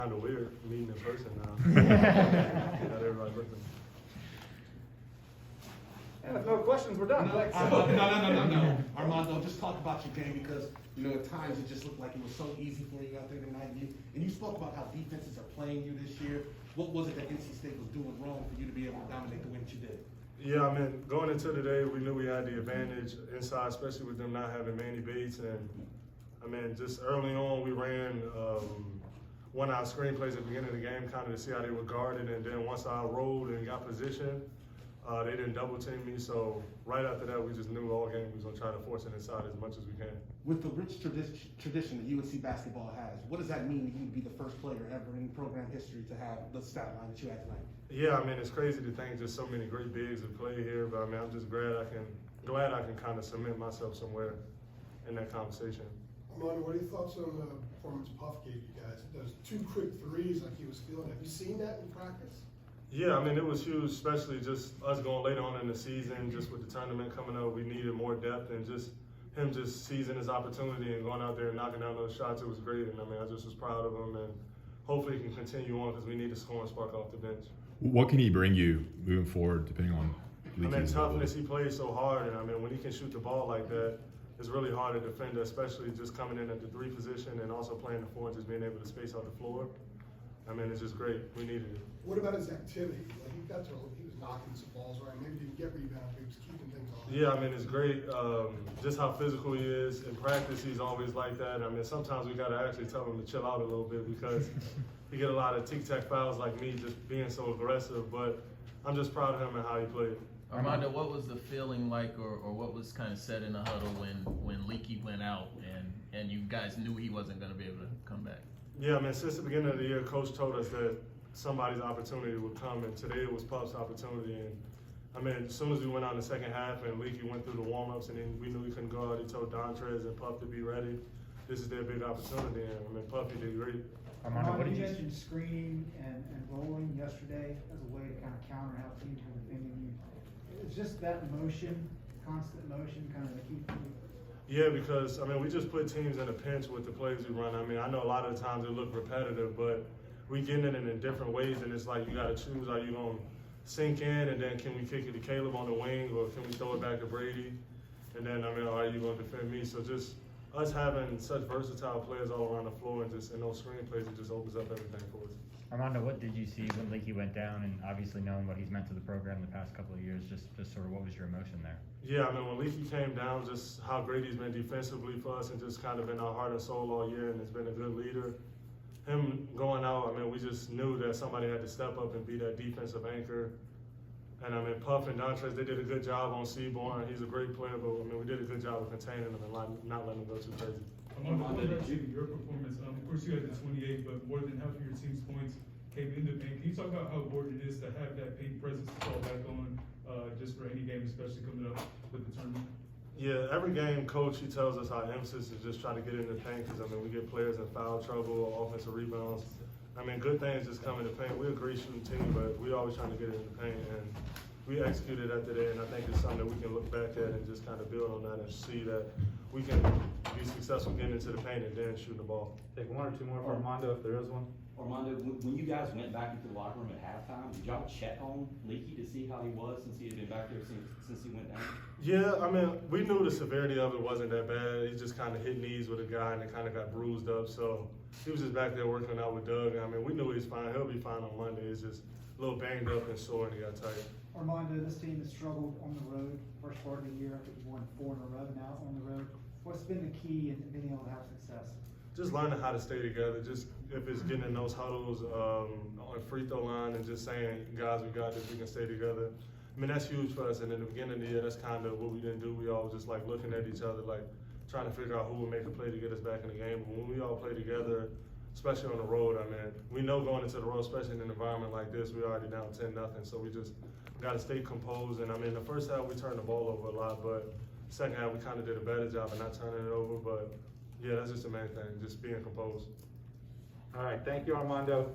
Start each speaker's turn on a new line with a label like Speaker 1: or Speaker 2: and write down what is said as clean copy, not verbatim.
Speaker 1: Kind of weird meeting in person now. Not everybody looking.
Speaker 2: And if no questions, we're done.
Speaker 3: No. Armando, just talk about your game because, at times it just looked like it was so easy for you out there tonight. And you spoke about how defenses are playing you this year. What was it that NC State was doing wrong for you to be able to dominate the way that you did?
Speaker 1: Yeah, I mean, going into today, we knew we had the advantage inside, especially with them not having Manny Bates. And, I mean, just early on, we ran one-out screenplays at the beginning of the game, kind of to see how they were guarded. And then once I rolled and got position, they didn't double team me. So right after that, we just knew all game we was going to try to force it inside as much as we can.
Speaker 3: With the rich tradition that UNC basketball has, what does that mean to you to be the first player ever in program history to have the stat line that you had tonight?
Speaker 1: Yeah, I mean, it's crazy to think just so many great bigs have played here, but I mean, I'm just glad I can kind of cement myself somewhere in that conversation.
Speaker 4: Armando, what are your thoughts on the performance Puff gave you guys? Those 2 quick threes like he was feeling. Have you seen that in practice?
Speaker 1: Yeah, I mean, it was huge, especially just us going later on in the season, just with the tournament coming up, we needed more depth, and just him just seizing his opportunity and going out there and knocking down those shots, it was great. And I mean, I just was proud of him, and hopefully he can continue on because we need a scoring spark off the bench.
Speaker 5: What can he bring you moving forward, depending on
Speaker 1: I mean, toughness, he plays so hard, and I mean, when he can shoot the ball like that, it's really hard to defend, especially just coming in at the 3 position and also playing the 4 and just being able to space out the floor. I mean, it's just great. We needed it.
Speaker 4: What about his activity? Like he was knocking some balls right. Maybe didn't get rebounds, but he was keeping things on.
Speaker 1: Yeah, I mean, it's great. Just how physical he is. In practice, he's always like that. I mean, sometimes we got to actually tell him to chill out a little bit because he get a lot of tic-tac fouls like me just being so aggressive. But I'm just proud of him and how he played.
Speaker 6: Armando, what was the feeling like or what was kind of said in the huddle when Leaky went out and you guys knew he wasn't going to be able to come back?
Speaker 1: Yeah, I mean, since the beginning of the year, Coach told us that somebody's opportunity would come, and today it was Puff's opportunity. And I mean, as soon as we went out in the second half and Leaky went through the warm-ups and then we knew he couldn't go out, he told Dontrez and Puff to be ready. This is their big opportunity, and I mean, Puffy did great.
Speaker 7: Armando, what did you mention screening and rolling yesterday as a way to kind of counter how teams were defending you? It's just that motion, constant motion, kind of keep you.
Speaker 1: Yeah, because, I mean, we just put teams in a pinch with the plays we run. I mean, I know a lot of the times it look repetitive, but we get it in different ways, and it's like you got to choose. Are you going to sink in, and then can we kick it to Caleb on the wing, or can we throw it back to Brady? And then, I mean, are you going to defend me? So just us having such versatile players all around the floor and just in those screen plays, it just opens up everything for us.
Speaker 8: Armando, what did you see when Leaky went down, and obviously knowing what he's meant to the program the past couple of years, just sort of what was your emotion there?
Speaker 1: Yeah, I mean, when Leaky came down, just how great he's been defensively for us and just kind of been our heart and soul all year, and has been a good leader. Him going out, I mean, we just knew that somebody had to step up and be that defensive anchor. And I mean, Puff and Dontrez, they did a good job on Seaborn. He's a great player, but I mean, we did a good job of containing him and not letting him go too crazy.
Speaker 9: Armando, your performance, of course you had the 28, but more than half of your team's points came in the paint. Can you talk about how important it is to have that paint presence to fall back on just for any game, especially coming up with the tournament?
Speaker 1: Yeah, every game, Coach, he tells us our emphasis is just try to get in the paint because, I mean, we get players in foul trouble, offensive rebounds. I mean, good things just come in the paint. We're a great shooting team, but we're always trying to get in the paint, and we executed that today, and I think it's something that we can look back at and just kind of build on that and see that we can be successful getting into the paint and then shooting the ball.
Speaker 2: Take 1 or 2 more for Armando if there is one.
Speaker 10: Armando, when you guys went back into the locker room at halftime, did y'all check on Leaky to see how he was since he had been back there since he went down?
Speaker 1: Yeah, I mean, we knew the severity of it wasn't that bad. He just kind of hit knees with a guy and it kind of got bruised up. So he was just back there working out with Doug. I mean, we knew he was fine. He'll be fine on Monday. It's just a little banged up and sore and he got tight.
Speaker 7: Armando, this team has struggled on the road first part of the year. I think you've won 4 in a row now on the road. What's been the key in being able to have success?
Speaker 1: Just learning how to stay together. Just if it's getting in those huddles on free throw line and just saying, guys, we got this, we can stay together. I mean, that's huge for us. And in the beginning of the year, that's kind of what we didn't do. We all just like looking at each other, like trying to figure out who would make a play to get us back in the game. But when we all play together, especially on the road, I mean, we know going into the road, especially in an environment like this, we're already down 10-0. So we just got to stay composed. And I mean, the first half we turned the ball over a lot, but second half we kind of did a better job of not turning it over. But yeah, that's just the main thing, just being composed.
Speaker 2: All right, thank you, Armando.